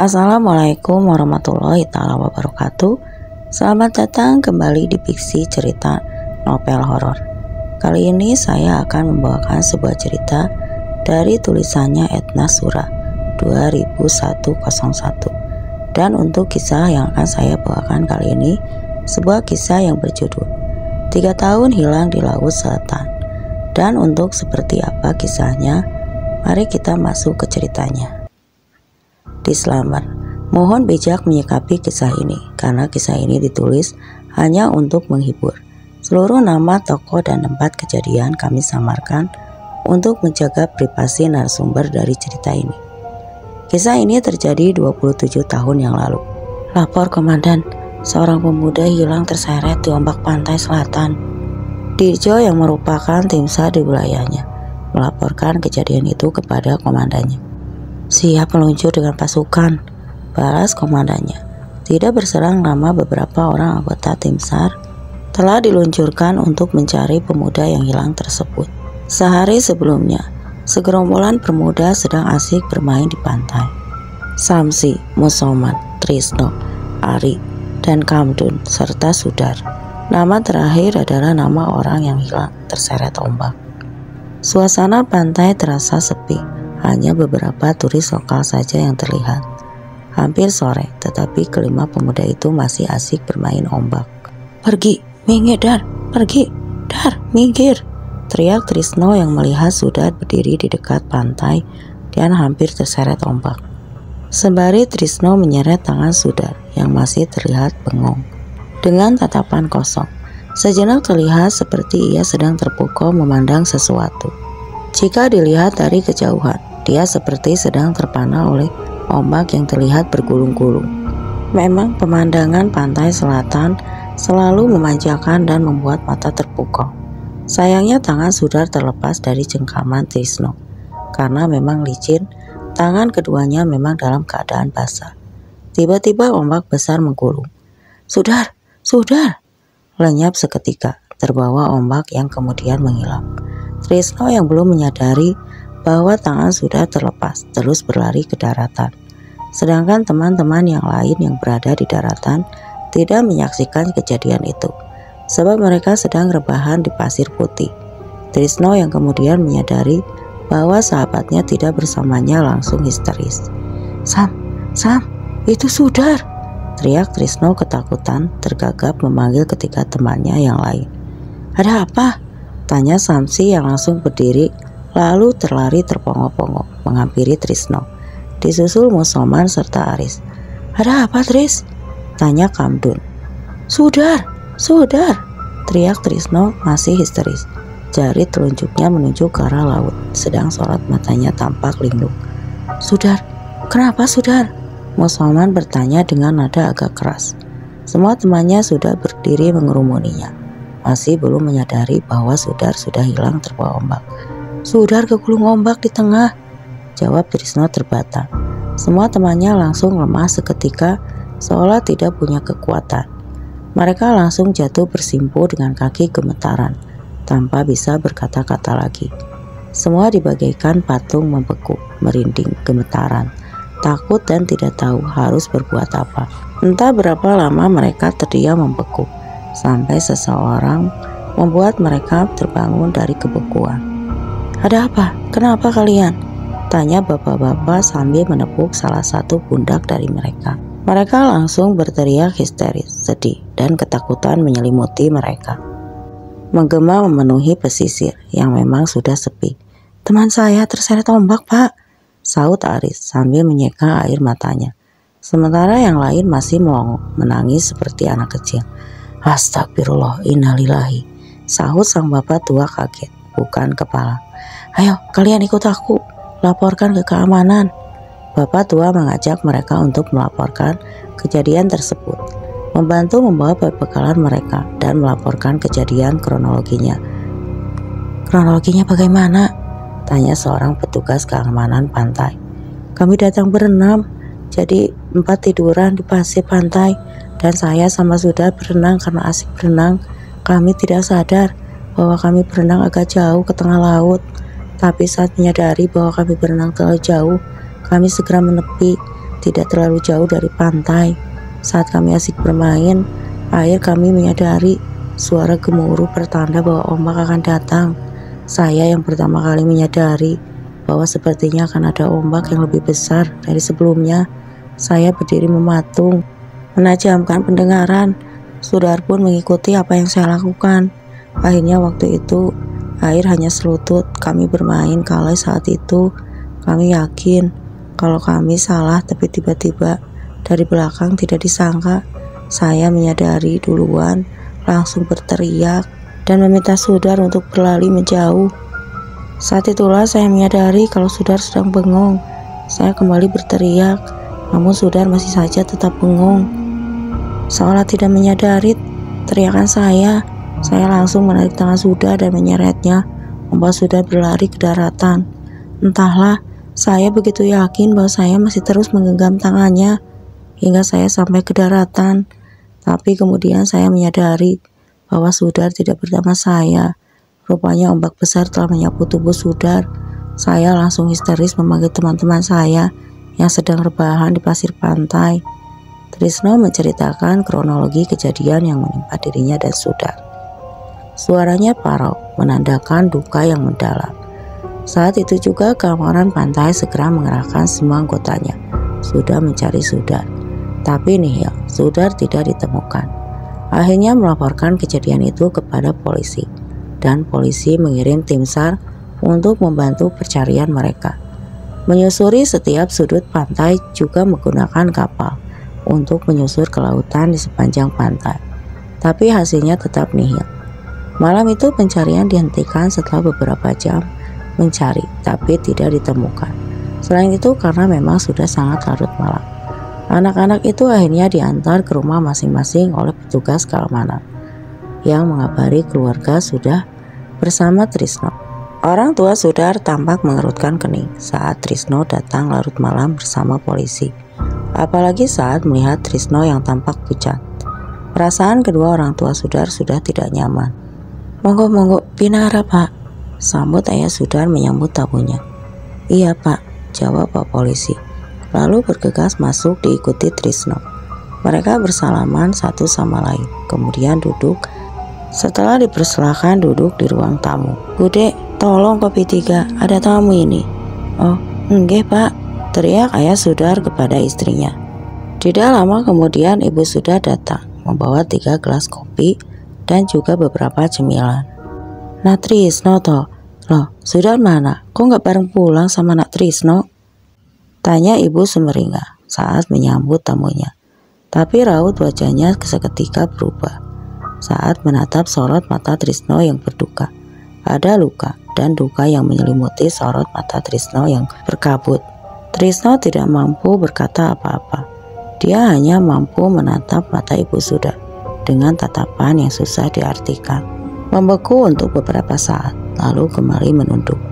Assalamualaikum warahmatullahi taala wabarakatuh. Selamat datang kembali di Fiksi Cerita Novel Horor. Kali ini saya akan membawakan sebuah cerita dari tulisannya Etna Sura 2001. Dan untuk kisah yang akan saya bawakan kali ini, sebuah kisah yang berjudul 3 tahun hilang di Laut Selatan. Dan untuk seperti apa kisahnya, mari kita masuk ke ceritanya. Disclaimer, mohon bijak menyikapi kisah ini karena kisah ini ditulis hanya untuk menghibur. Seluruh nama, tokoh, dan tempat kejadian kami samarkan untuk menjaga privasi narasumber dari cerita ini. Kisah ini terjadi 27 tahun yang lalu. Lapor komandan, seorang pemuda hilang terseret di ombak pantai selatan. Dirjo yang merupakan tim SAR di wilayahnya melaporkan kejadian itu kepada komandannya. Siap meluncur dengan pasukan, balas komandannya. Tidak berserang lama beberapa orang anggota tim SAR telah diluncurkan untuk mencari pemuda yang hilang tersebut. Sehari sebelumnya, segerombolan pemuda sedang asik bermain di pantai. Samsi, Musoman, Trisno, Ari, dan Kamdun serta Sudar. Nama terakhir adalah nama orang yang hilang terseret ombak. Suasana pantai terasa sepi, hanya beberapa turis lokal saja yang terlihat. Hampir sore, tetapi kelima pemuda itu masih asik bermain ombak. Pergi, minggir Dar, pergi, Dar, minggir, teriak Trisno yang melihat Sudar berdiri di dekat pantai dan hampir terseret ombak. Sembari Trisno menyeret tangan Sudar yang masih terlihat bengong. Dengan tatapan kosong, sejenak terlihat seperti ia sedang terpukau memandang sesuatu. Jika dilihat dari kejauhan, dia seperti sedang terpana oleh ombak yang terlihat bergulung-gulung. Memang pemandangan pantai selatan selalu memanjakan dan membuat mata terpukau. Sayangnya tangan Sudar terlepas dari cengkraman Trisno. Karena memang licin, tangan keduanya memang dalam keadaan basah. Tiba-tiba ombak besar menggulung. Sudar! Sudar! Lenyap seketika, terbawa ombak yang kemudian menghilang. Trisno yang belum menyadari bahwa tangan Sudar terlepas, terus berlari ke daratan. Sedangkan teman-teman yang lain yang berada di daratan tidak menyaksikan kejadian itu, sebab mereka sedang rebahan di pasir putih. Trisno yang kemudian menyadari bahwa sahabatnya tidak bersamanya langsung histeris. Sam, itu Sudar! Teriak Trisno ketakutan, tergagap memanggil ketiga temannya yang lain. Ada apa? Tanya Samsi yang langsung berdiri, lalu terlari terpongok-pongok menghampiri Trisno. Disusul Musoman serta Aris. Ada apa Tris? Tanya Kamdun. Sudar! Teriak Trisno masih histeris. Jari telunjuknya menunjuk ke arah laut, sedang sorot matanya tampak linglung. Sudar, kenapa Sudar? Musoman bertanya dengan nada agak keras. Semua temannya sudah berdiri mengerumuninya. Masih belum menyadari bahwa Sudar sudah hilang terbawa ombak. Sudar kegulung ombak di tengah, jawab Trisno terbata. Semua temannya langsung lemah seketika, seolah tidak punya kekuatan. Mereka langsung jatuh bersimpu dengan kaki gemetaran, tanpa bisa berkata-kata lagi. Semua dibagaikan patung membeku, merinding, gemetaran, takut dan tidak tahu harus berbuat apa. Entah berapa lama mereka terdiam membeku, sampai seseorang membuat mereka terbangun dari kebekuan. Ada apa? Kenapa kalian? Tanya bapak-bapak sambil menepuk salah satu pundak dari mereka. Mereka langsung berteriak histeris, sedih, dan ketakutan menyelimuti mereka. Menggema memenuhi pesisir yang memang sudah sepi. Teman saya terseret ombak, Pak, saut Aris sambil menyeka air matanya. Sementara yang lain masih melongo, menangis seperti anak kecil. Astagfirullah, innalillahi, sahut sang bapak tua kaget, bukan kepala. Ayo kalian ikut aku, laporkan ke keamanan. Bapak tua mengajak mereka untuk melaporkan kejadian tersebut, membantu membawa perbekalan mereka dan melaporkan kejadian kronologinya. Kronologinya bagaimana? Tanya seorang petugas keamanan pantai. Kami datang berenam, jadi 4 tiduran di pasir pantai, dan saya sama Sudar berenang karena asik berenang. Kami tidak sadar bahwa kami berenang agak jauh ke tengah laut, tapi saat menyadari bahwa kami berenang terlalu jauh, kami segera menepi. tidak terlalu jauh dari pantai. Saat kami asik bermain air, kami menyadari suara gemuruh pertanda bahwa ombak akan datang. Saya yang pertama kali menyadari bahwa sepertinya akan ada ombak yang lebih besar dari sebelumnya. Saya berdiri mematung, menajamkan pendengaran. Sudar pun mengikuti apa yang saya lakukan. Akhirnya waktu itu air hanya selutut. Kami bermain kalai saat itu. Kami yakin kalau kami salah, tapi tiba-tiba dari belakang tidak disangka saya menyadari duluan, langsung berteriak dan meminta Sudar untuk berlari menjauh. Saat itulah saya menyadari kalau Sudar sedang bengong. Saya kembali berteriak, namun Sudar masih saja tetap bengong. Seolah tidak menyadari teriakan saya langsung menarik tangan Sudar dan menyeretnya, membuat Sudar berlari ke daratan. Entahlah, saya begitu yakin bahwa saya masih terus menggenggam tangannya hingga saya sampai ke daratan. Tapi kemudian saya menyadari bahwa Sudar tidak bersama saya. Rupanya ombak besar telah menyapu tubuh Sudar. Saya langsung histeris memanggil teman-teman saya yang sedang rebahan di pasir pantai. Trisno menceritakan kronologi kejadian yang menimpa dirinya dan Sudar. Suaranya parau, menandakan duka yang mendalam. Saat itu juga keamanan pantai segera mengerahkan semua anggotanya sudah mencari Sudar. Tapi nihil, Sudar tidak ditemukan. Akhirnya melaporkan kejadian itu kepada polisi, dan polisi mengirim tim SAR untuk membantu pencarian mereka. Menyusuri setiap sudut pantai, juga menggunakan kapal untuk menyusur ke lautan di sepanjang pantai. Tapi hasilnya tetap nihil. Malam itu pencarian dihentikan setelah beberapa jam mencari, tapi tidak ditemukan. Selain itu karena memang sudah sangat larut malam. Anak-anak itu akhirnya diantar ke rumah masing-masing oleh petugas keamanan yang mengabari keluarga sudah bersama Trisno. Orang tua Sudar tampak mengerutkan kening saat Trisno datang larut malam bersama polisi. Apalagi saat melihat Trisno yang tampak pucat. Perasaan kedua orang tua Sudar sudah tidak nyaman. Monggo, pinara pak, sambut ayah Sudar menyambut tamunya. Iya pak, jawab pak polisi. Lalu bergegas masuk diikuti Trisno. Mereka bersalaman satu sama lain, kemudian duduk. Setelah dipersilahkan duduk di ruang tamu. Bude, tolong kopi 3, ada tamu ini. Oh, enggak pak, teriak ayah Sudar kepada istrinya. Tidak lama kemudian ibu Sudar datang, membawa 3 gelas kopi dan juga beberapa cemilan. Nak Trisno toh, loh Sudar mana? Kok nggak bareng pulang sama Nak Trisno? Tanya ibu sumringah saat menyambut tamunya. Tapi raut wajahnya seketika berubah saat menatap sorot mata Trisno yang berduka. Ada luka dan duka yang menyelimuti sorot mata Trisno yang berkabut. Trisno tidak mampu berkata apa-apa. Dia hanya mampu menatap mata ibu Sudar dengan tatapan yang susah diartikan. Membeku untuk beberapa saat, lalu kembali menunduk.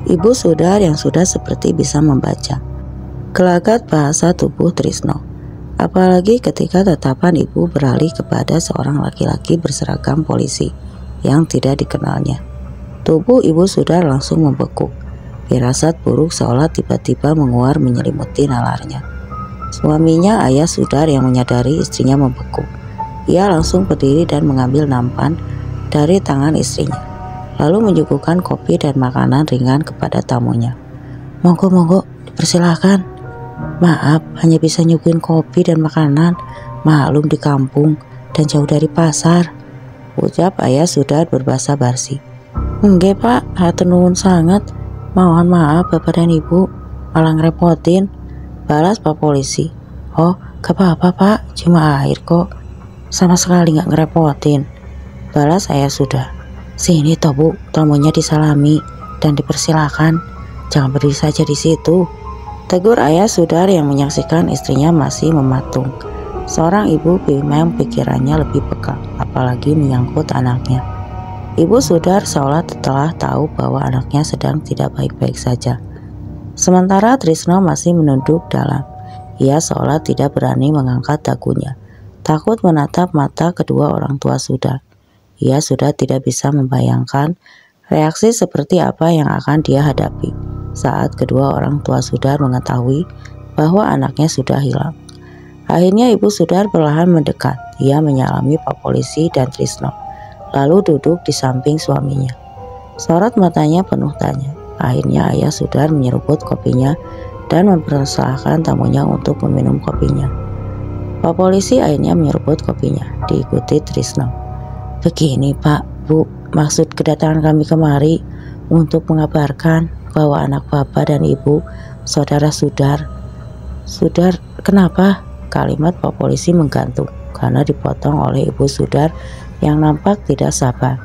Ibu Sudar yang sudah seperti bisa membaca gelagat bahasa tubuh Trisno. Apalagi ketika tatapan ibu beralih kepada seorang laki-laki berseragam polisi yang tidak dikenalnya. Tubuh ibu Sudar langsung membeku. Firasat buruk seolah tiba-tiba menguar menyelimuti nalarnya. Suaminya ayah Sudar yang menyadari istrinya membeku. Ia langsung berdiri dan mengambil nampan dari tangan istrinya, lalu menyuguhkan kopi dan makanan ringan kepada tamunya. Monggo, dipersilahkan. Maaf, hanya bisa nyuguhin kopi dan makanan. Maklum di kampung dan jauh dari pasar, ucap ayah Sudar berbahasa basi. Enggak pak, hatur nuwun sangat. Mohon maaf bapak dan ibu, malah ngerepotin, balas pak polisi. Oh, gak apa-apa pak, cuma air kok. Sama sekali gak ngerepotin, balas ayah Sudar. Sini toh bu, tamunya disalami dan dipersilakan. Jangan berdiri saja di situ, tegur ayah Sudar yang menyaksikan istrinya masih mematung. Seorang ibu memang pikirannya lebih peka, apalagi menyangkut anaknya. Ibu Sudar seolah telah tahu bahwa anaknya sedang tidak baik-baik saja. Sementara Trisno masih menunduk dalam. Ia seolah tidak berani mengangkat dagunya, takut menatap mata kedua orang tua Sudar. Ia sudah tidak bisa membayangkan reaksi seperti apa yang akan dia hadapi saat kedua orang tua Sudar mengetahui bahwa anaknya sudah hilang. Akhirnya Ibu Sudar perlahan mendekat. Ia menyalami Pak Polisi dan Trisno, lalu duduk di samping suaminya. Sorot matanya penuh tanya. Akhirnya Ayah Sudar menyeruput kopinya dan mempersilahkan tamunya untuk meminum kopinya. Pak Polisi akhirnya menyeruput kopinya, diikuti Trisno. Begini Pak, Bu, maksud kedatangan kami kemari untuk mengabarkan bahwa anak Bapak dan Ibu, Saudara Sudar. Sudar, kenapa? Kalimat Pak Polisi menggantung karena dipotong oleh Ibu Sudar yang nampak tidak sabar.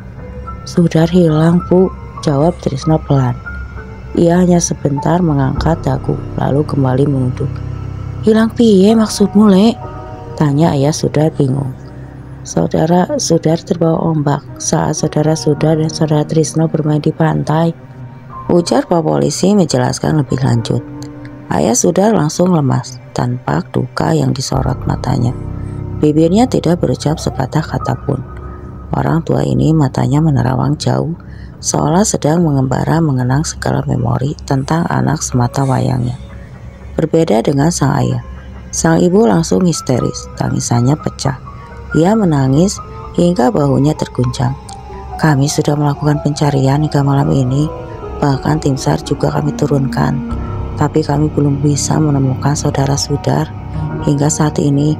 Sudar hilang, Bu, jawab Trisno pelan. Ia hanya sebentar mengangkat dagu, lalu kembali menunduk. Hilang piye maksudmu, Le? Tanya Ayah Sudar bingung. Saudara Sudar terbawa ombak saat Saudara Sudar dan Saudara Trisno bermain di pantai. Ujar Pak Polisi menjelaskan lebih lanjut. Ayah Sudar langsung lemas, tanpa duka yang disorot matanya. Bibirnya tidak berucap sepatah kata pun. Orang tua ini matanya menerawang jauh, seolah sedang mengembara mengenang segala memori tentang anak semata wayangnya. Berbeda dengan sang ayah, sang ibu langsung histeris, tangisannya pecah. Ia menangis hingga bahunya terguncang. Kami sudah melakukan pencarian hingga malam ini, bahkan tim SAR juga kami turunkan, tapi kami belum bisa menemukan Saudara Sudar hingga saat ini.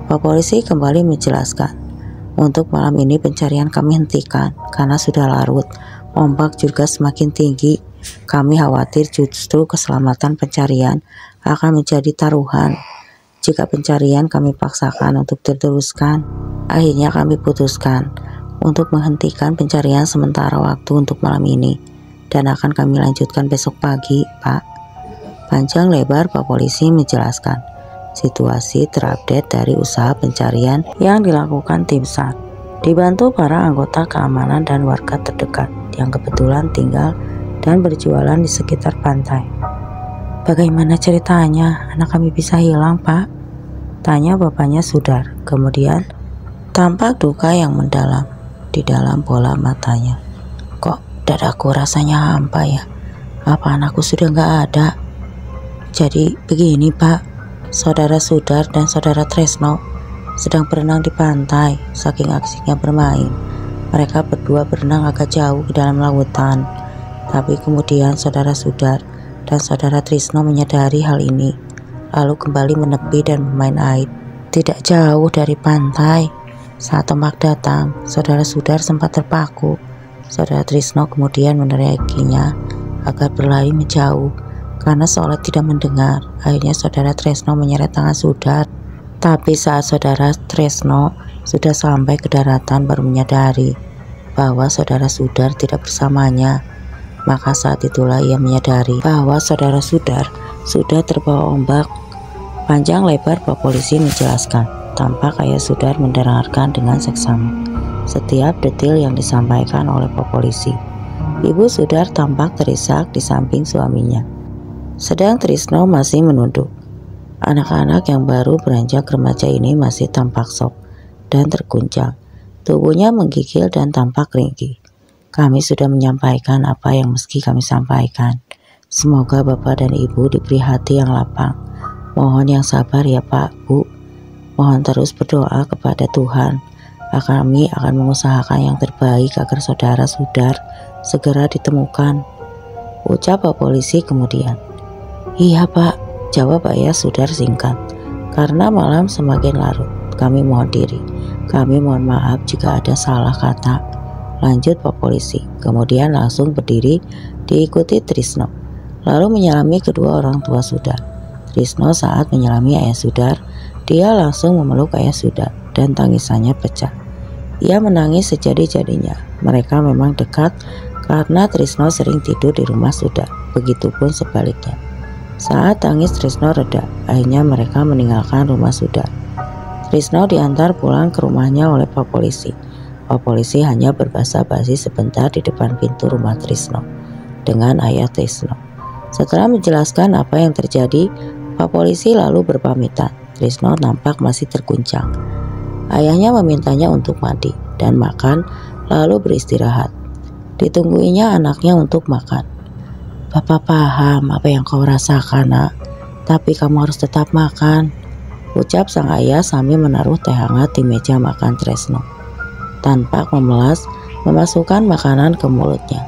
Pak Polisi kembali menjelaskan, untuk malam ini pencarian kami hentikan karena sudah larut, ombak juga semakin tinggi. Kami khawatir justru keselamatan pencarian akan menjadi taruhan jika pencarian kami paksakan untuk diteruskan. Akhirnya kami putuskan untuk menghentikan pencarian sementara waktu untuk malam ini dan akan kami lanjutkan besok pagi, Pak. Panjang lebar Pak Polisi menjelaskan situasi terupdate dari usaha pencarian yang dilakukan tim SAR, dibantu para anggota keamanan dan warga terdekat yang kebetulan tinggal dan berjualan di sekitar pantai. Bagaimana ceritanya anak kami bisa hilang, Pak? Tanya bapaknya Sudar. Kemudian tampak duka yang mendalam di dalam bola matanya. Kok dadaku rasanya hampa ya? Apa anakku sudah nggak ada? Jadi begini Pak, Saudara Sudar dan Saudara Trisno sedang berenang di pantai. Saking asiknya bermain, mereka berdua berenang agak jauh ke dalam lautan. Tapi kemudian Saudara Sudar dan Saudara Trisno menyadari hal ini, lalu kembali menepi dan bermain air tidak jauh dari pantai. Saat ombak datang, Saudara Sudar sempat terpaku. Saudara Trisno kemudian meneriakinya agar berlari menjauh. Karena seolah tidak mendengar, akhirnya Saudara Trisno menyeret tangan Sudar. Tapi saat Saudara Trisno sudah sampai ke daratan baru menyadari bahwa Saudara Sudar tidak bersamanya. Maka saat itulah ia menyadari bahwa Saudara Sudar sudah terbawa ombak. Panjang lebar Pak Polisi menjelaskan. Tampak Ayah Sudar mendengarkan dengan seksama setiap detil yang disampaikan oleh Pak Polisi. Ibu Sudar tampak terisak di samping suaminya. Sedang Trisno masih menunduk. Anak-anak yang baru beranjak remaja ini masih tampak shock dan terguncang. Tubuhnya menggigil dan tampak ringkih. Kami sudah menyampaikan apa yang mesti kami sampaikan. Semoga Bapak dan Ibu diberi hati yang lapang. Mohon yang sabar ya Pak, Bu. Mohon terus berdoa kepada Tuhan. Kami akan mengusahakan yang terbaik agar Saudara Sudar segera ditemukan, ucap Pak Polisi kemudian. Iya Pak, jawab Ayah Sudar singkat. Karena malam semakin larut, kami mohon diri. Kami mohon maaf jika ada salah kata, lanjut Pak Polisi. Kemudian langsung berdiri diikuti Trisno, lalu menyalami kedua orang tua Sudar. Trisno saat menyalami Ayah Sudar, dia langsung memeluk Ayah Sudar dan tangisannya pecah. Ia menangis sejadi-jadinya. Mereka memang dekat karena Trisno sering tidur di rumah Sudar, begitupun sebaliknya. Saat tangis Trisno reda, akhirnya mereka meninggalkan rumah Sudar. Trisno diantar pulang ke rumahnya oleh Pak Polisi. Pak Polisi hanya berbasa-basi sebentar di depan pintu rumah Trisno dengan Ayah Trisno. Setelah menjelaskan apa yang terjadi, Pak Polisi lalu berpamitan. Trisno nampak masih terguncang. Ayahnya memintanya untuk mandi dan makan, lalu beristirahat. Ditungguinya anaknya untuk makan. Bapak paham apa yang kau rasakan, Nak. Tapi kamu harus tetap makan, ucap sang ayah sambil menaruh teh hangat di meja makan Tresno. Tanpa memelas, memasukkan makanan ke mulutnya.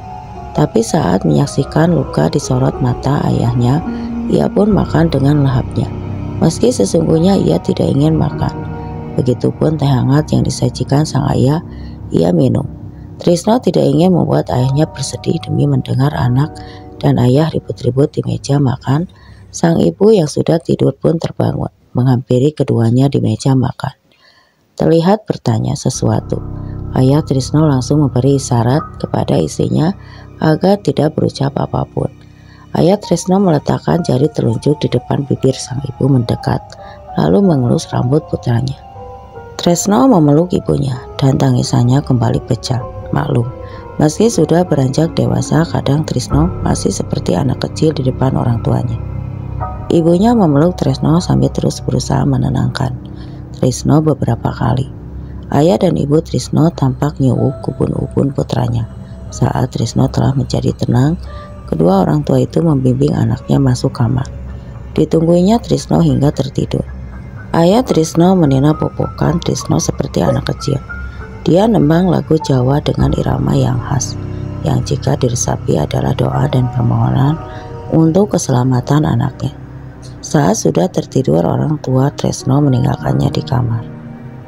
Tapi saat menyaksikan luka di sorot mata ayahnya, ia pun makan dengan lahapnya. Meski sesungguhnya ia tidak ingin makan. Begitupun teh hangat yang disajikan sang ayah, ia minum. Trisno tidak ingin membuat ayahnya bersedih demi mendengar anak dan ayah ribut-ribut di meja makan. Sang ibu yang sudah tidur pun terbangun, menghampiri keduanya di meja makan. Terlihat bertanya sesuatu. Ayah Trisno langsung memberi isyarat kepada istrinya agar tidak berucap apapun. Ayah Trisno meletakkan jari telunjuk di depan bibir sang ibu mendekat, lalu mengelus rambut putranya. Tresno memeluk ibunya dan tangisannya kembali pecah. Maklum, meski sudah beranjak dewasa, kadang Trisno masih seperti anak kecil di depan orang tuanya. Ibunya memeluk Tresno sambil terus berusaha menenangkan Trisno beberapa kali. Ayah dan ibu Trisno tampak nyuwuk ubun-ubun putranya. Saat Trisno telah menjadi tenang, kedua orang tua itu membimbing anaknya masuk kamar. Ditungguinya Trisno hingga tertidur. Ayah Trisno menina popokan Trisno seperti anak kecil. Dia nembang lagu Jawa dengan irama yang khas, yang jika diresapi adalah doa dan permohonan untuk keselamatan anaknya. Saat sudah tertidur, orang tua Tresno meninggalkannya di kamar.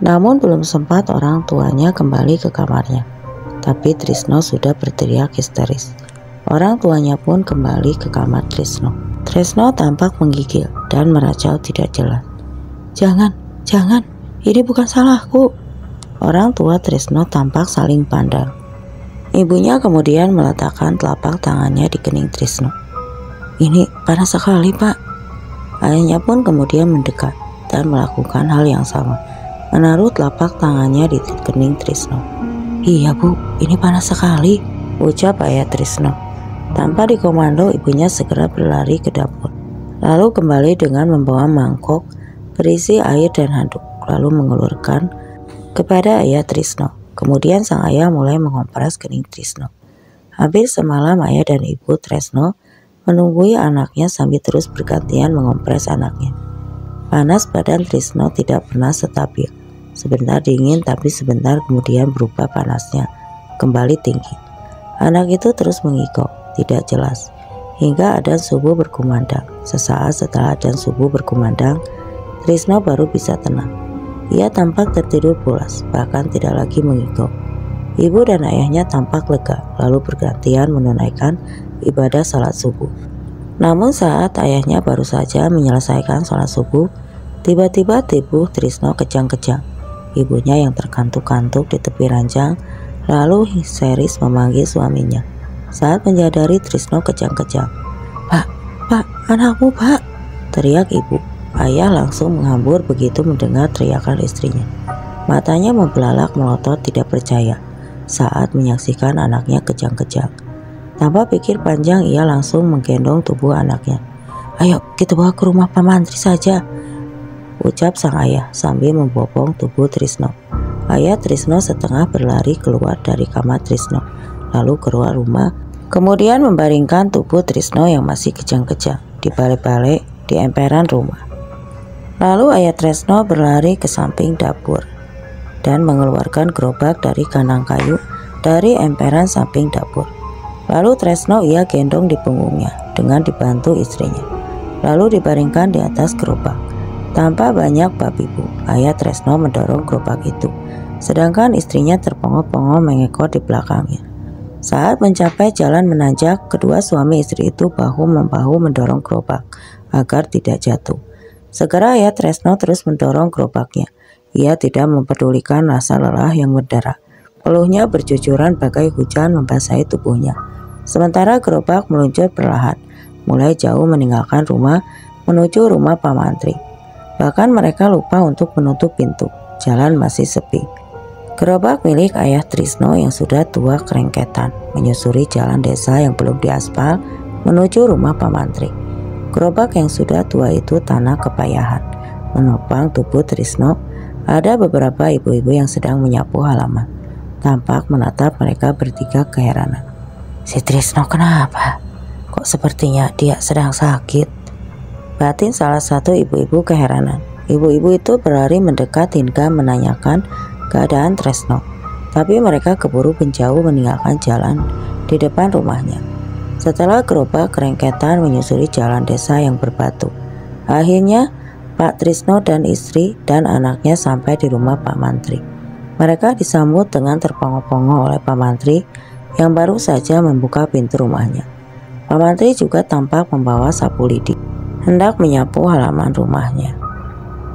Namun belum sempat orang tuanya kembali ke kamarnya, tapi Trisno sudah berteriak histeris. Orang tuanya pun kembali ke kamar Trisno. Tresno tampak menggigil dan meracau tidak jelas. Jangan, ini bukan salahku. Orang tua Tresno tampak saling pandang. Ibunya kemudian meletakkan telapak tangannya di kening Tresno. Ini panas sekali, Pak. Ayahnya pun kemudian mendekat dan melakukan hal yang sama, menaruh telapak tangannya di kening Tresno. Iya Bu, ini panas sekali, ucap ayah Tresno. Tanpa dikomando, ibunya segera berlari ke dapur, lalu kembali dengan membawa mangkok berisi air dan handuk, lalu mengulurkan kepada ayah Tresno. Kemudian sang ayah mulai mengompres kening Tresno. Hampir semalam ayah dan ibu Tresno menunggui anaknya sambil terus bergantian mengompres anaknya. Panas badan Tresno tidak pernah stabil. Sebentar dingin, tapi sebentar kemudian berubah panasnya kembali tinggi. Anak itu terus mengigau, tidak jelas, hingga adzan subuh berkumandang. Sesaat setelah adzan subuh berkumandang, Tresno baru bisa tenang. Ia tampak tertidur pulas, bahkan tidak lagi mengigau. Ibu dan ayahnya tampak lega, lalu bergantian menunaikan ibadah salat subuh. Namun saat ayahnya baru saja menyelesaikan salat subuh, tiba-tiba tubuh Tresno kejang-kejang. Ibunya yang terkantuk-kantuk di tepi ranjang, lalu histeris memanggil suaminya. Saat menyadari Tresno kejang-kejang, Pak, anakmu Pak, teriak ibu. Ayah langsung menghambur begitu mendengar teriakan istrinya. Matanya membelalak melotot tidak percaya saat menyaksikan anaknya kejang-kejang. Tanpa pikir panjang, ia langsung menggendong tubuh anaknya. Ayo kita bawa ke rumah Pak Mantri saja, ucap sang ayah sambil membopong tubuh Tresno. Ayah Tresno setengah berlari keluar dari kamar Tresno, lalu keluar rumah, kemudian membaringkan tubuh Tresno yang masih kejang-kejang di balik-balik di emperan rumah. Lalu ayah Tresno berlari ke samping dapur dan mengeluarkan gerobak dari kandang kayu dari emperan samping dapur. Lalu Tresno ia gendong di punggungnya dengan dibantu istrinya, lalu dibaringkan di atas gerobak. Tanpa banyak babi bu, ayah Tresno mendorong gerobak itu, sedangkan istrinya terpongok-pongok mengekor di belakangnya. Saat mencapai jalan menanjak, kedua suami istri itu bahu-membahu mendorong gerobak agar tidak jatuh. Segera ayah Tresno terus mendorong gerobaknya. Ia tidak mempedulikan rasa lelah yang mendera. Peluhnya bercucuran bagai hujan membasahi tubuhnya. Sementara gerobak meluncur perlahan, mulai jauh meninggalkan rumah menuju rumah Pak Mantri. Bahkan mereka lupa untuk menutup pintu. Jalan masih sepi. Gerobak milik ayah Tresno yang sudah tua kerengketan menyusuri jalan desa yang belum diaspal menuju rumah Pak Mantri. Gerobak yang sudah tua itu tanah kepayahan. Menopang tubuh Tresno, ada beberapa ibu-ibu yang sedang menyapu halaman. Tampak menatap mereka bertiga keheranan. Si Tresno kenapa? Kok sepertinya dia sedang sakit? Batin salah satu ibu-ibu keheranan. Ibu-ibu itu berlari mendekat hingga menanyakan keadaan Tresno, tapi mereka keburu menjauh meninggalkan jalan di depan rumahnya. Setelah gerobak kerengketan menyusuri jalan desa yang berbatu, akhirnya Pak Trisno dan istri dan anaknya sampai di rumah Pak Mantri. Mereka disambut dengan terpongo-pongo oleh Pak Mantri yang baru saja membuka pintu rumahnya. Pak Mantri juga tampak membawa sapu lidi, hendak menyapu halaman rumahnya.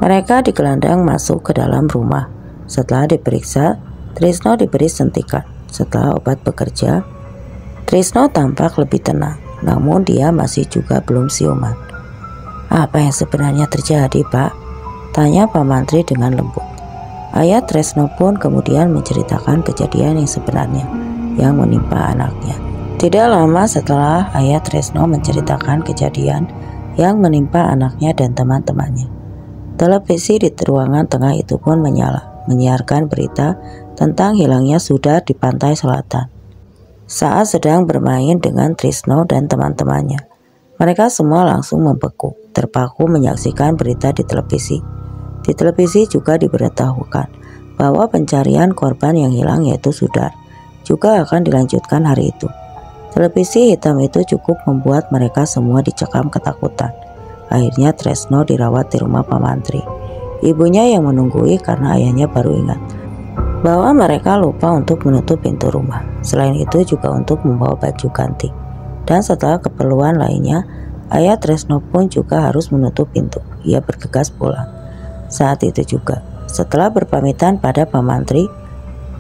Mereka digelandang masuk ke dalam rumah. Setelah diperiksa, Trisno diberi suntikan. Setelah obat bekerja, Trisno tampak lebih tenang, namun dia masih juga belum siuman. "Apa yang sebenarnya terjadi, Pak?" tanya Pak Mantri dengan lembut. Ayah Tresno pun kemudian menceritakan kejadian yang sebenarnya yang menimpa anaknya. Tidak lama setelah ayah Tresno menceritakan kejadian yang menimpa anaknya dan teman-temannya, televisi di ruangan tengah itu pun menyala, menyiarkan berita tentang hilangnya Sudar di pantai selatan. Saat sedang bermain dengan Trisno dan teman-temannya, mereka semua langsung membeku, terpaku menyaksikan berita di televisi. Di televisi juga diberitahukan bahwa pencarian korban yang hilang yaitu Sudar juga akan dilanjutkan hari itu. Televisi hitam itu cukup membuat mereka semua dicekam ketakutan. Akhirnya Tresno dirawat di rumah Pak Mantri. Ibunya yang menunggui karena ayahnya baru ingat bahwa mereka lupa untuk menutup pintu rumah. Selain itu juga untuk membawa baju ganti. Dan setelah keperluan lainnya, ayah Tresno pun juga harus menutup pintu. Ia bergegas pulang. Saat itu juga, setelah berpamitan pada Pak Mantri,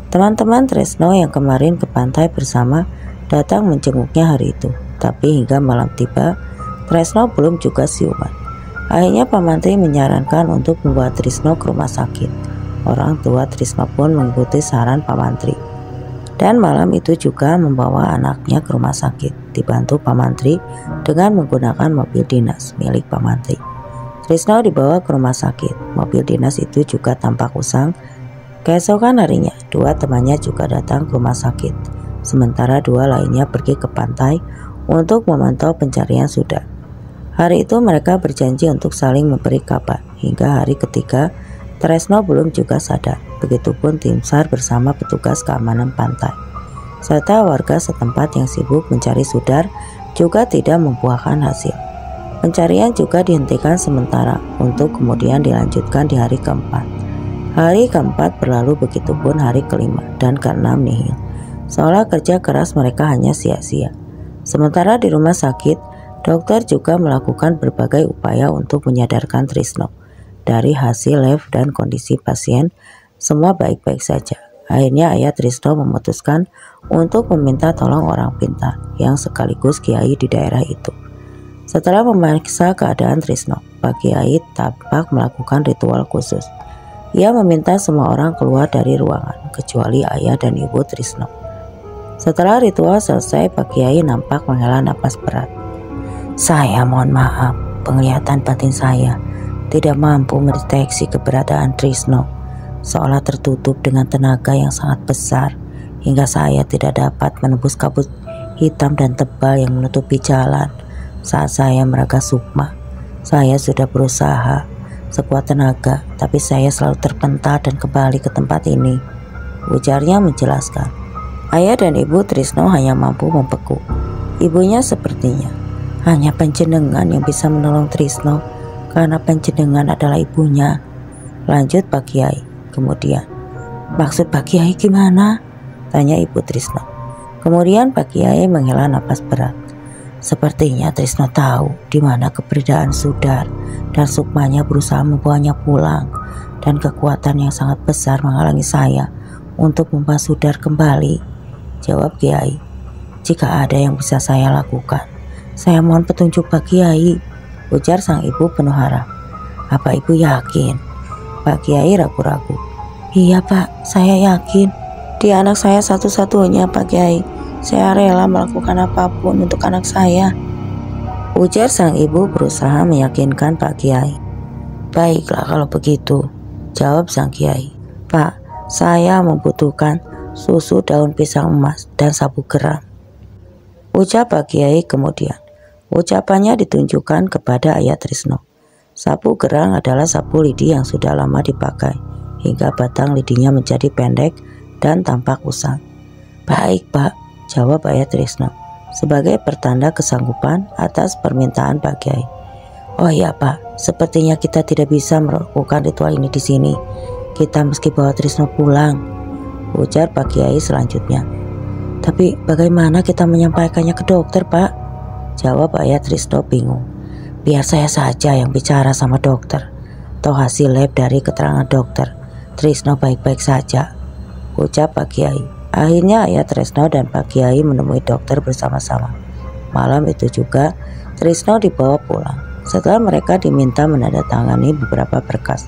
teman-teman Tresno yang kemarin ke pantai bersama datang menjenguknya hari itu. Tapi hingga malam tiba, Tresno belum juga siuman. Akhirnya Pak Mantri menyarankan untuk membawa Trisno ke rumah sakit. Orang tua Trisno pun mengikuti saran Pak Mantri. Dan malam itu juga membawa anaknya ke rumah sakit, dibantu Pak Mantri dengan menggunakan mobil dinas milik Pak Mantri. Trisno dibawa ke rumah sakit. Mobil dinas itu juga tampak usang. Keesokan harinya, dua temannya juga datang ke rumah sakit. Sementara dua lainnya pergi ke pantai untuk memantau pencarian Sudar. Hari itu mereka berjanji untuk saling memberi kabar. Hingga hari ketiga, Tresno belum juga sadar. Begitupun tim SAR bersama petugas keamanan pantai, serta warga setempat yang sibuk mencari Sudar juga tidak membuahkan hasil. Pencarian juga dihentikan sementara untuk kemudian dilanjutkan di hari keempat. Hari keempat berlalu, begitupun hari kelima dan keenam nihil. Seolah kerja keras mereka hanya sia-sia. Sementara di rumah sakit, dokter juga melakukan berbagai upaya untuk menyadarkan Trisno. Dari hasil lab dan kondisi pasien, semua baik-baik saja. Akhirnya ayah Trisno memutuskan untuk meminta tolong orang pintar yang sekaligus kiai di daerah itu. Setelah memeriksa keadaan Trisno, Pak Kiai tampak melakukan ritual khusus. Ia meminta semua orang keluar dari ruangan, kecuali ayah dan ibu Trisno. Setelah ritual selesai, Pak Kiai nampak menghela napas berat. "Saya mohon maaf, penglihatan batin saya tidak mampu mendeteksi keberadaan Trisno, seolah tertutup dengan tenaga yang sangat besar, hingga saya tidak dapat menembus kabut hitam dan tebal yang menutupi jalan. Saat saya meraga sukma, saya sudah berusaha sekuat tenaga, tapi saya selalu terpental dan kembali ke tempat ini," ujarnya menjelaskan. Ayah dan ibu Trisno hanya mampu membeku. Ibunya sepertinya, "Hanya panjenengan yang bisa menolong Trisno, karena panjenengan adalah ibunya," lanjut Pak Kiai. Kemudian, "Maksud Pak Kiai gimana?" tanya ibu Trisno. Kemudian Pak Kiai menghela napas berat. "Sepertinya Trisno tahu di mana keberadaan Sudar dan sukmanya berusaha membawanya pulang, dan kekuatan yang sangat besar menghalangi saya untuk membawa Sudar kembali," jawab Kiai. "Jika ada yang bisa saya lakukan, saya mohon petunjuk Pak Kiai," ujar sang ibu penuh harap. "Apa ibu yakin?" Pak Kiai ragu-ragu. "Iya Pak, saya yakin. Dia anak saya satu-satunya Pak Kiai. Saya rela melakukan apapun untuk anak saya," ujar sang ibu berusaha meyakinkan Pak Kiai. "Baiklah kalau begitu," jawab sang Kiai. "Pak, saya membutuhkan susu daun pisang emas dan sabu geram," ucap Pak Kiai kemudian. Ucapannya ditunjukkan kepada ayah Trisno. Sapu gerang adalah sapu lidi yang sudah lama dipakai, hingga batang lidinya menjadi pendek dan tampak usang. "Baik, Pak," jawab ayah Trisno, sebagai pertanda kesanggupan atas permintaan Pak Kiai. "Oh iya, Pak, sepertinya kita tidak bisa melakukan ritual ini di sini. Kita mesti bawa Trisno pulang," ujar Pak Kiai selanjutnya. "Tapi bagaimana kita menyampaikannya ke dokter, Pak?" jawab ayah Trisno bingung. "Biar saya saja yang bicara sama dokter. Toh hasil lab dari keterangan dokter, Trisno baik-baik saja," ucap Pak Kiai. Akhirnya ayah Trisno dan Pak Kiai menemui dokter bersama-sama. Malam itu juga Trisno dibawa pulang. Setelah mereka diminta menandatangani beberapa berkas,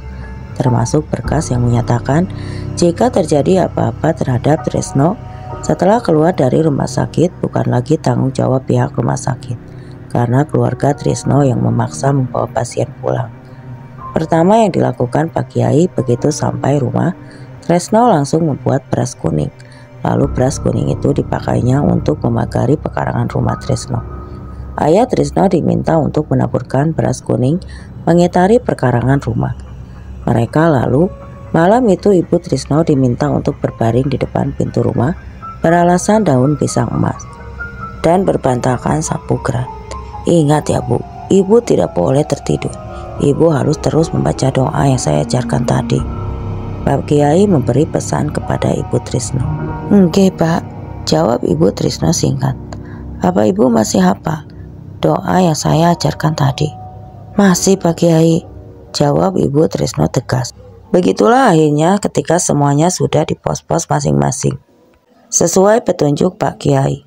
termasuk berkas yang menyatakan jika terjadi apa-apa terhadap Trisno setelah keluar dari rumah sakit bukan lagi tanggung jawab pihak rumah sakit, karena keluarga Trisno yang memaksa membawa pasien pulang. Pertama yang dilakukan Pak Kiai begitu sampai rumah, Trisno langsung membuat beras kuning. Lalu beras kuning itu dipakainya untuk memagari pekarangan rumah Trisno. Ayah Trisno diminta untuk menaburkan beras kuning mengitari pekarangan rumah. Malam itu ibu Trisno diminta untuk berbaring di depan pintu rumah beralasan daun pisang emas dan berbantakan sapu gerang. "Ingat ya, Bu, ibu tidak boleh tertidur. Ibu harus terus membaca doa yang saya ajarkan tadi," Pak Kiai memberi pesan kepada ibu Trisno. "Oke, Pak," jawab ibu Trisno singkat. "Apa ibu masih hafal doa yang saya ajarkan tadi?" "Masih, Pak Kiai," jawab ibu Trisno tegas. Begitulah akhirnya ketika semuanya sudah di pos-pos masing-masing, sesuai petunjuk Pak Kiai.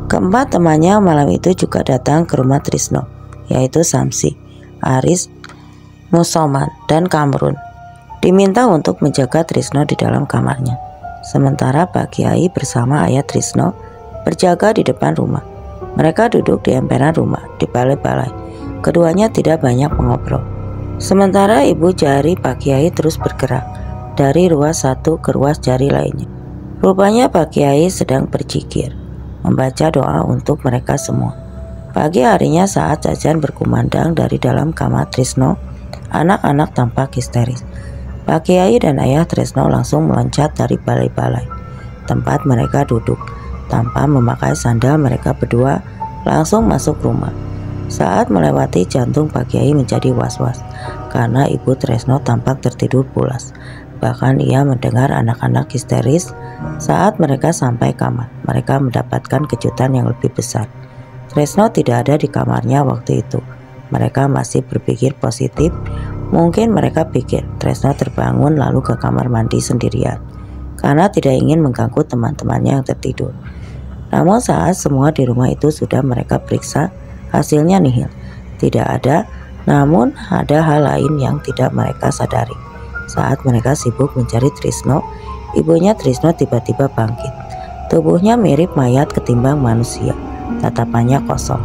Keempat temannya malam itu juga datang ke rumah Trisno, yaitu Samsi, Aris, Musoman, dan Kamrun. Diminta untuk menjaga Trisno di dalam kamarnya. Sementara Pak Kiai bersama ayah Trisno berjaga di depan rumah. Mereka duduk di emperan rumah, di balai-balai. Keduanya tidak banyak mengobrol. Sementara ibu jari Pak Kiai terus bergerak dari ruas satu ke ruas jari lainnya. Rupanya Pak Kiai sedang berzikir, membaca doa untuk mereka semua. Pagi harinya saat azan berkumandang dari dalam kamar Trisno, anak-anak tampak histeris. Pak Kiai dan ayah Trisno langsung meloncat dari balai-balai tempat mereka duduk. Tanpa memakai sandal, mereka berdua langsung masuk rumah. Saat melewati jantung Pak Kiai menjadi was-was karena ibu Trisno tampak tertidur pulas. Bahkan ia mendengar anak-anak histeris. Saat mereka sampai kamar, mereka mendapatkan kejutan yang lebih besar. Trisno tidak ada di kamarnya waktu itu. Mereka masih berpikir positif. Mungkin mereka pikir Trisno terbangun lalu ke kamar mandi sendirian karena tidak ingin mengganggu teman-temannya yang tertidur. Namun saat semua di rumah itu sudah mereka periksa, hasilnya nihil. Tidak ada, namun ada hal lain yang tidak mereka sadari. Saat mereka sibuk mencari Trisno, ibunya Trisno tiba-tiba bangkit. Tubuhnya mirip mayat ketimbang manusia, tatapannya kosong.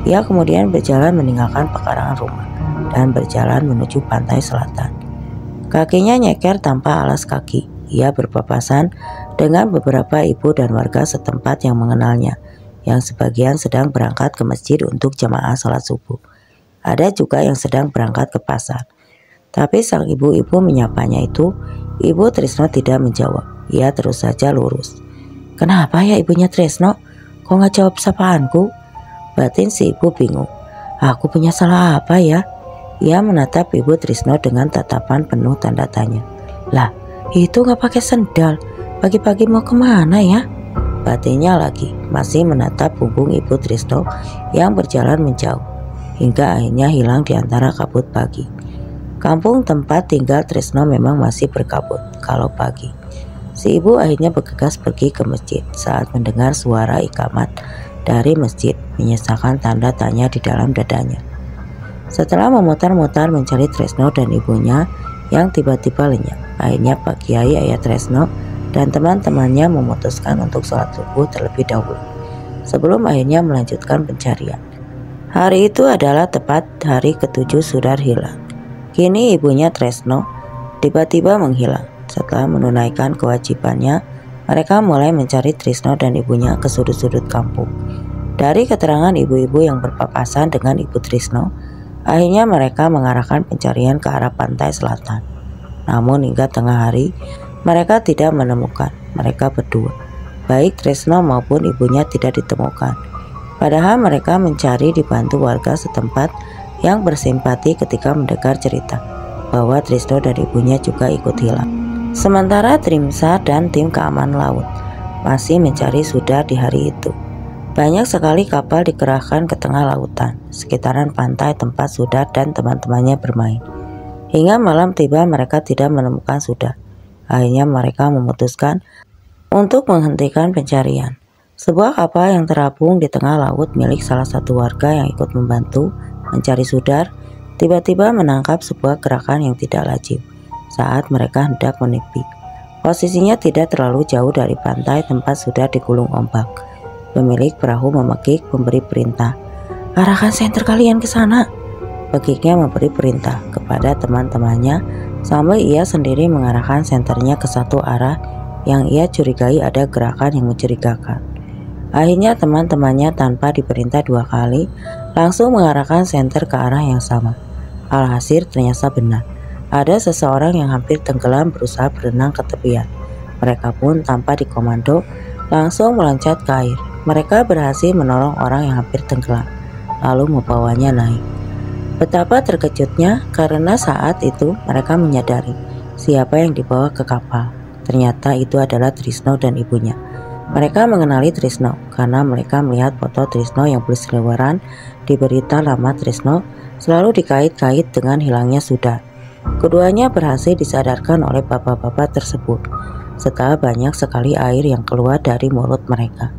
Ia kemudian berjalan meninggalkan pekarangan rumah dan berjalan menuju pantai selatan. Kakinya nyeker tanpa alas kaki. Ia berpapasan dengan beberapa ibu dan warga setempat yang mengenalnya, yang sebagian sedang berangkat ke masjid untuk jamaah salat subuh. Ada juga yang sedang berangkat ke pasar. Tapi sang ibu-ibu menyapanya itu, ibu Trisno tidak menjawab. Ia terus saja lurus. "Kenapa ya ibunya Trisno? Kok nggak jawab sapaanku?" Batin si ibu bingung. "Aku punya salah apa ya?" Ia menatap ibu Trisno dengan tatapan penuh tanda tanya. "Lah, itu nggak pakai sendal. Pagi-pagi mau kemana ya?" Batinnya lagi masih menatap punggung ibu Trisno yang berjalan menjauh, hingga akhirnya hilang di antara kabut pagi. Kampung tempat tinggal Trisno memang masih berkabut kalau pagi. Si ibu akhirnya bergegas pergi ke masjid saat mendengar suara ikamat dari masjid menyisakan tanda tanya di dalam dadanya. Setelah memutar-mutar mencari Trisno dan ibunya yang tiba-tiba lenyap, akhirnya Pak Kiai, ayah Trisno, dan teman-temannya memutuskan untuk sholat subuh terlebih dahulu sebelum akhirnya melanjutkan pencarian. Hari itu adalah tepat hari ke-7 Sudar hilang. Kini ibunya Trisno tiba-tiba menghilang. Setelah menunaikan kewajibannya, mereka mulai mencari Trisno dan ibunya ke sudut-sudut kampung. Dari keterangan ibu-ibu yang berpapasan dengan Ibu Trisno, akhirnya mereka mengarahkan pencarian ke arah pantai selatan. Namun hingga tengah hari, mereka tidak menemukan mereka berdua. Baik Trisno maupun ibunya tidak ditemukan. Padahal mereka mencari dibantu warga setempat yang bersimpati ketika mendengar cerita bahwa Trisno dan ibunya juga ikut hilang. Sementara tim SAR dan tim keamanan laut masih mencari Sudar di hari itu. Banyak sekali kapal dikerahkan ke tengah lautan, sekitaran pantai tempat Sudar dan teman-temannya bermain. Hingga malam tiba mereka tidak menemukan Sudar. Akhirnya mereka memutuskan untuk menghentikan pencarian. Sebuah kapal yang terapung di tengah laut milik salah satu warga yang ikut membantu mencari Sudar tiba-tiba menangkap sebuah gerakan yang tidak lazim saat mereka hendak menepi. Posisinya tidak terlalu jauh dari pantai tempat Sudar digulung ombak. Pemilik perahu memekik memberi perintah, "Arahkan senter kalian ke sana." Pekiknya memberi perintah kepada teman-temannya sambil ia sendiri mengarahkan senternya ke satu arah yang ia curigai ada gerakan yang mencurigakan. Akhirnya teman-temannya tanpa diperintah 2 kali langsung mengarahkan senter ke arah yang sama. Alhasil ternyata benar, ada seseorang yang hampir tenggelam berusaha berenang ke tepian. Mereka pun tanpa dikomando langsung meloncat ke air. Mereka berhasil menolong orang yang hampir tenggelam, lalu membawanya naik. Betapa terkejutnya karena saat itu mereka menyadari siapa yang dibawa ke kapal. Ternyata itu adalah Trisno dan ibunya. Mereka mengenali Trisno karena mereka melihat foto Trisno yang berseliweran di berita lama Trisno selalu dikait-kait dengan hilangnya Sudar. Keduanya berhasil disadarkan oleh bapak-bapak tersebut setelah banyak sekali air yang keluar dari mulut mereka.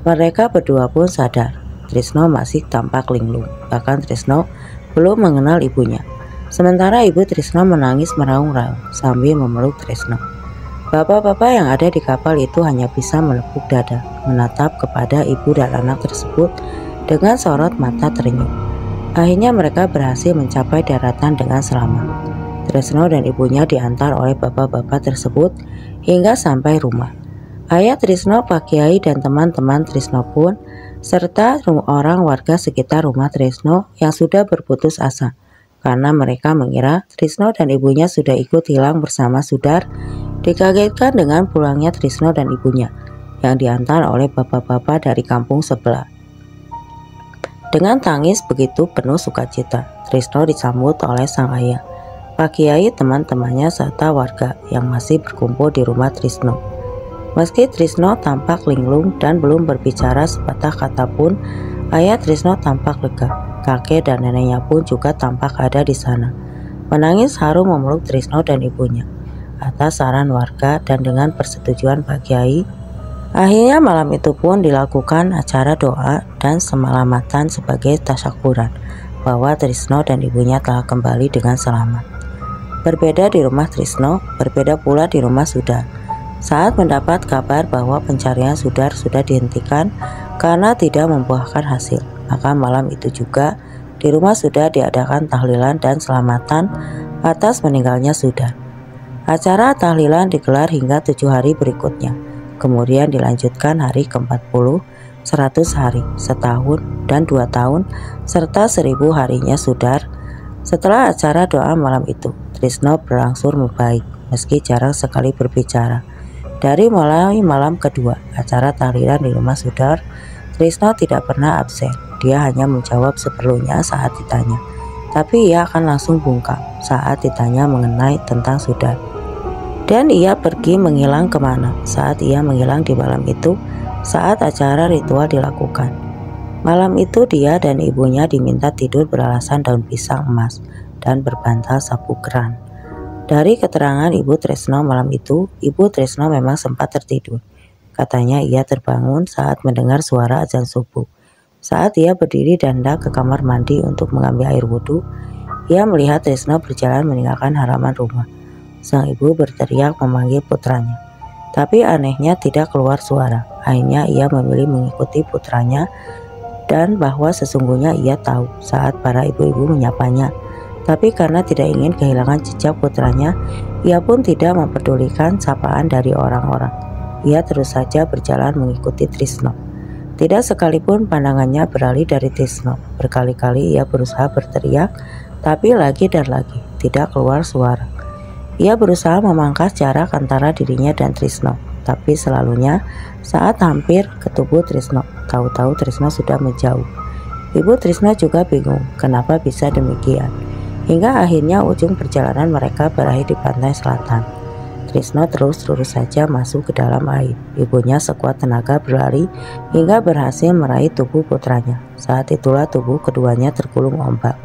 Mereka berdua pun sadar Trisno masih tampak linglung. Bahkan Trisno belum mengenal ibunya. Sementara ibu Trisno menangis meraung-raung sambil memeluk Trisno. Bapak-bapak yang ada di kapal itu hanya bisa menepuk dada, menatap kepada ibu dan anak tersebut dengan sorot mata terenyuh. Akhirnya mereka berhasil mencapai daratan dengan selamat. Trisno dan ibunya diantar oleh bapak-bapak tersebut hingga sampai rumah. Ayah Trisno, Pak Kiai dan teman-teman Trisno pun serta orang warga sekitar rumah Trisno yang sudah berputus asa karena mereka mengira Trisno dan ibunya sudah ikut hilang bersama Sudar, dikagetkan dengan pulangnya Trisno dan ibunya yang diantar oleh bapak-bapak dari kampung sebelah. Dengan tangis begitu penuh sukacita, Trisno disambut oleh sang ayah, Pak Kiai, teman-temannya serta warga yang masih berkumpul di rumah Trisno. Meski Trisno tampak linglung dan belum berbicara sepatah kata pun, ayah Trisno tampak lega. Kakek dan neneknya pun juga tampak ada di sana. Menangis haru memeluk Trisno dan ibunya. Atas saran warga dan dengan persetujuan Pak Kiai, akhirnya malam itu pun dilakukan acara doa dan semalamatan sebagai tasyakuran bahwa Trisno dan ibunya telah kembali dengan selamat. Berbeda di rumah Trisno, berbeda pula di rumah Sudar. Saat mendapat kabar bahwa pencarian Sudar sudah dihentikan karena tidak membuahkan hasil, maka malam itu juga di rumah Sudar diadakan tahlilan dan selamatan atas meninggalnya Sudar. Acara tahlilan digelar hingga 7 hari berikutnya, kemudian dilanjutkan hari ke-40, 100 hari, setahun, dan 2 tahun, serta 1000 harinya Sudar. Setelah acara doa malam itu, Trisno berangsur membaik meski jarang sekali berbicara. Dari mulai malam kedua acara tahlilan di rumah Sudar, Trisno tidak pernah absen. Dia hanya menjawab seperlunya saat ditanya, tapi ia akan langsung bungkam saat ditanya mengenai tentang Sudar. Dan ia pergi menghilang kemana saat ia menghilang di malam itu saat acara ritual dilakukan. Malam itu dia dan ibunya diminta tidur beralasan daun pisang emas dan berbantal sapu keran. Dari keterangan Ibu Trisno malam itu, Ibu Trisno memang sempat tertidur. Katanya ia terbangun saat mendengar suara azan subuh. Saat ia berdiri dan hendak ke kamar mandi untuk mengambil air wudhu, ia melihat Trisno berjalan meninggalkan halaman rumah. Sang ibu berteriak memanggil putranya, tapi anehnya tidak keluar suara. Akhirnya ia memilih mengikuti putranya dan bahwa sesungguhnya ia tahu saat para ibu-ibu menyapanya. Tapi karena tidak ingin kehilangan jejak putranya, ia pun tidak mempedulikan sapaan dari orang-orang. Ia terus saja berjalan mengikuti Trisno. Tidak sekalipun pandangannya beralih dari Trisno. Berkali-kali ia berusaha berteriak, tapi lagi dan lagi tidak keluar suara. Ia berusaha memangkas jarak antara dirinya dan Trisno, tapi selalunya saat hampir ke tubuh Trisno, tahu-tahu Trisno sudah menjauh. Ibu Trisno juga bingung kenapa bisa demikian. Hingga akhirnya ujung perjalanan mereka berakhir di pantai selatan. Trisno terus saja masuk ke dalam air. Ibunya sekuat tenaga berlari hingga berhasil meraih tubuh putranya. Saat itulah tubuh keduanya tergulung ombak.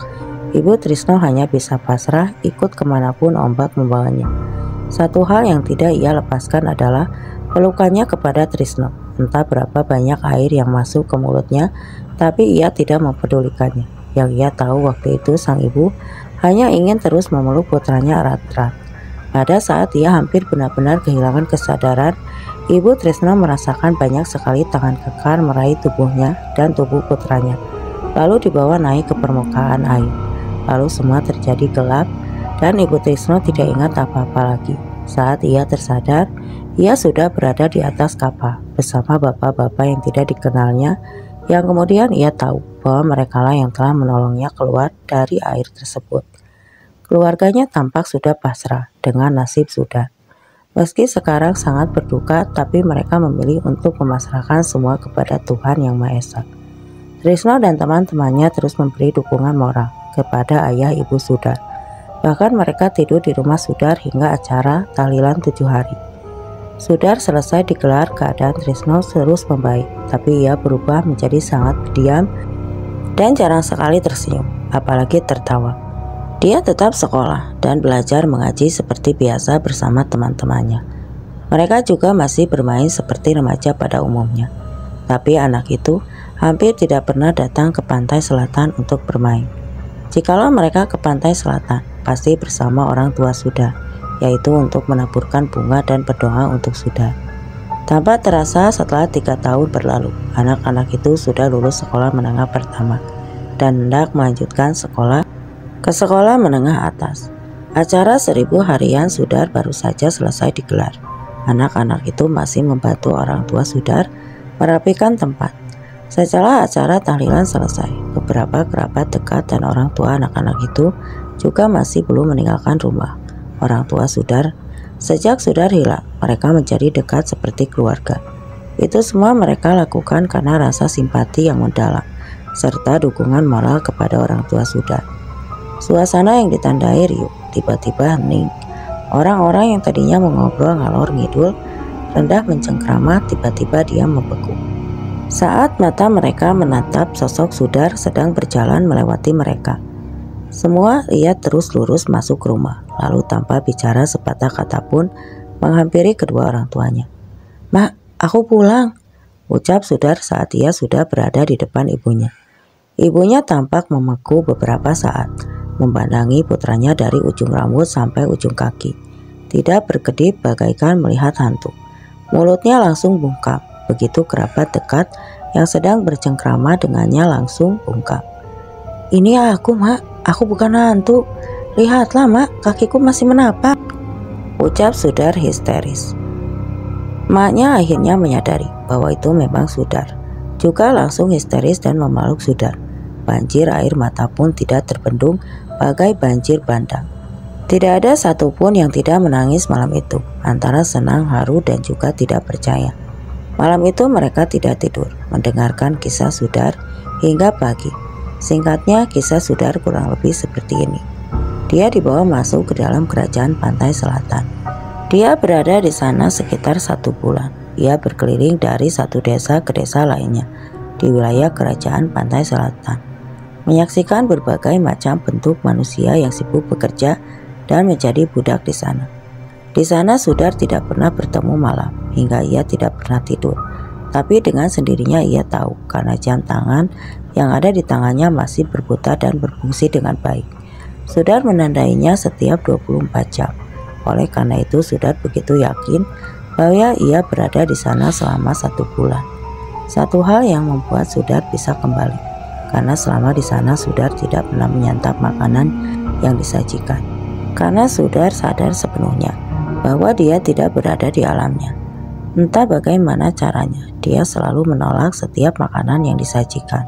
Ibu Trisno hanya bisa pasrah ikut kemanapun ombak membawanya. Satu hal yang tidak ia lepaskan adalah pelukannya kepada Trisno. Entah berapa banyak air yang masuk ke mulutnya, tapi ia tidak mempedulikannya. Yang ia tahu waktu itu sang ibu hanya ingin terus memeluk putranya erat-erat. Pada saat ia hampir benar-benar kehilangan kesadaran, Ibu Trisno merasakan banyak sekali tangan kekar meraih tubuhnya dan tubuh putranya, lalu dibawa naik ke permukaan air. Lalu semua terjadi gelap dan Ibu Trisno tidak ingat apa-apa lagi. Saat ia tersadar, ia sudah berada di atas kapal bersama bapak-bapak yang tidak dikenalnya, yang kemudian ia tahu bahwa merekalah yang telah menolongnya keluar dari air tersebut. Keluarganya tampak sudah pasrah dengan nasib Sudar. Meski sekarang sangat berduka, tapi mereka memilih untuk memasrahkan semua kepada Tuhan Yang Maha Esa. Trisno dan teman-temannya terus memberi dukungan moral kepada ayah ibu Sudar. Bahkan mereka tidur di rumah Sudar hingga acara tahlilan 7 hari. Sudar selesai digelar, keadaan Trisno terus membaik, tapi ia berubah menjadi sangat pendiam dan jarang sekali tersenyum, apalagi tertawa. Dia tetap sekolah dan belajar mengaji seperti biasa bersama teman-temannya. Mereka juga masih bermain seperti remaja pada umumnya. Tapi anak itu hampir tidak pernah datang ke pantai selatan untuk bermain. Jikalau mereka ke pantai selatan, pasti bersama orang tua Sudar, yaitu untuk menaburkan bunga dan berdoa untuk Sudar. Tanpa terasa setelah 3 tahun berlalu, anak-anak itu sudah lulus sekolah menengah pertama dan hendak melanjutkan sekolah ke sekolah menengah atas. Acara 1000 harian Sudar baru saja selesai digelar. Anak-anak itu masih membantu orang tua Sudar merapikan tempat. Setelah acara tahlilan selesai, beberapa kerabat dekat dan orang tua anak-anak itu juga masih belum meninggalkan rumah orang tua Sudar. Sejak Sudar hilang, mereka menjadi dekat seperti keluarga. Itu semua mereka lakukan karena rasa simpati yang mendalam serta dukungan moral kepada orang tua Sudar. Suasana yang ditandai riuh tiba-tiba hening. Orang-orang yang tadinya mengobrol ngalor ngidul, rendah mencengkrama, tiba-tiba diam membeku. Saat mata mereka menatap sosok Sudar sedang berjalan melewati mereka, semua lihat terus lurus masuk rumah, lalu tanpa bicara sepatah kata pun menghampiri kedua orang tuanya. "Mak, aku pulang," ucap Sudar saat ia sudah berada di depan ibunya. Ibunya tampak membeku beberapa saat, memandangi putranya dari ujung rambut sampai ujung kaki. Tidak berkedip bagaikan melihat hantu. Mulutnya langsung bungkam. Begitu kerabat dekat yang sedang bercengkrama dengannya langsung bungkam. "Ini aku, Mak. Aku bukan hantu. Lihatlah, Mak. Kakiku masih menapak," ucap Sudar histeris. Maknya akhirnya menyadari bahwa itu memang Sudar. Juga langsung histeris dan memeluk Sudar. Banjir air mata pun tidak terbendung bagai banjir bandang. Tidak ada satupun yang tidak menangis malam itu, antara senang, haru, dan juga tidak percaya. Malam itu mereka tidak tidur, mendengarkan kisah Sudar hingga pagi. Singkatnya, kisah Sudar kurang lebih seperti ini. Dia dibawa masuk ke dalam kerajaan pantai selatan. Dia berada di sana sekitar 1 bulan. Ia berkeliling dari satu desa ke desa lainnya di wilayah kerajaan pantai selatan, menyaksikan berbagai macam bentuk manusia yang sibuk bekerja dan menjadi budak di sana. Di sana Sudar tidak pernah bertemu malam, hingga ia tidak pernah tidur. Tapi dengan sendirinya ia tahu karena jam tangan yang ada di tangannya masih berputar dan berfungsi dengan baik. Sudar menandainya setiap 24 jam. Oleh karena itu Sudar begitu yakin bahwa ia berada di sana selama 1 bulan. Satu hal yang membuat Sudar bisa kembali, karena selama di sana Sudar tidak pernah menyantap makanan yang disajikan. Karena Sudar sadar sepenuhnya bahwa dia tidak berada di alamnya. Entah bagaimana caranya, dia selalu menolak setiap makanan yang disajikan.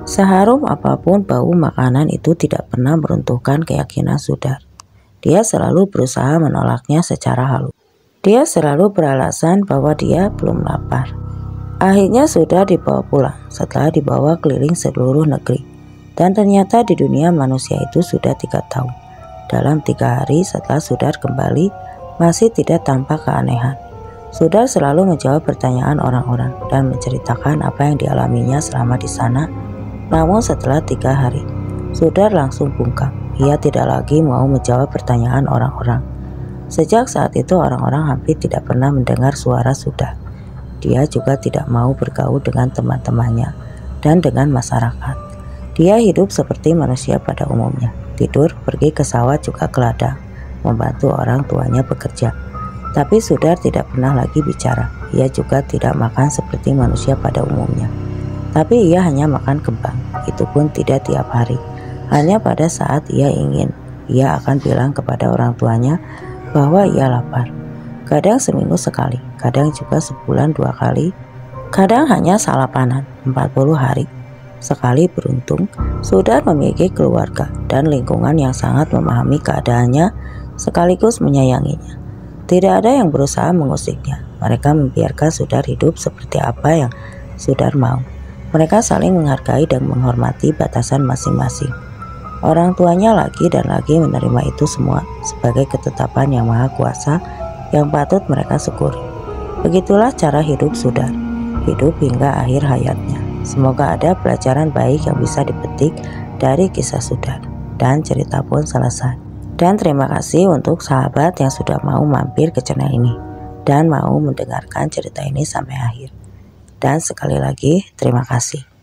Seharum apapun bau makanan itu tidak pernah meruntuhkan keyakinan Sudar. Dia selalu berusaha menolaknya secara halus. Dia selalu beralasan bahwa dia belum lapar. Akhirnya Sudar dibawa pulang setelah dibawa keliling seluruh negeri. Dan ternyata di dunia manusia itu sudah 3 tahun. Dalam 3 hari setelah Sudar kembali, masih tidak tampak keanehan. Sudar selalu menjawab pertanyaan orang-orang dan menceritakan apa yang dialaminya selama di sana. Namun setelah 3 hari, Sudar langsung bungkam. Ia tidak lagi mau menjawab pertanyaan orang-orang. Sejak saat itu orang-orang hampir tidak pernah mendengar suara Sudar. Dia juga tidak mau bergaul dengan teman-temannya dan dengan masyarakat. Dia hidup seperti manusia pada umumnya. Tidur, pergi ke sawah juga ke ladang, membantu orang tuanya bekerja. Tapi Sudar tidak pernah lagi bicara. Ia juga tidak makan seperti manusia pada umumnya. Tapi ia hanya makan kembang, itu pun tidak tiap hari. Hanya pada saat ia ingin, ia akan bilang kepada orang tuanya bahwa ia lapar. Kadang seminggu sekali, kadang juga sebulan 2 kali, kadang hanya salapanan 40 hari. Sekali beruntung, Sudar memiliki keluarga dan lingkungan yang sangat memahami keadaannya sekaligus menyayanginya. Tidak ada yang berusaha mengusiknya. Mereka membiarkan Sudar hidup seperti apa yang Sudar mau. Mereka saling menghargai dan menghormati batasan masing-masing. Orang tuanya lagi dan lagi menerima itu semua sebagai ketetapan yang maha kuasa yang patut mereka syukuri. Begitulah cara hidup Sudar, hidup hingga akhir hayatnya. Semoga ada pelajaran baik yang bisa dipetik dari kisah Sudar. Dan cerita pun selesai. Dan terima kasih untuk sahabat yang sudah mau mampir ke channel ini dan mau mendengarkan cerita ini sampai akhir. Dan sekali lagi terima kasih.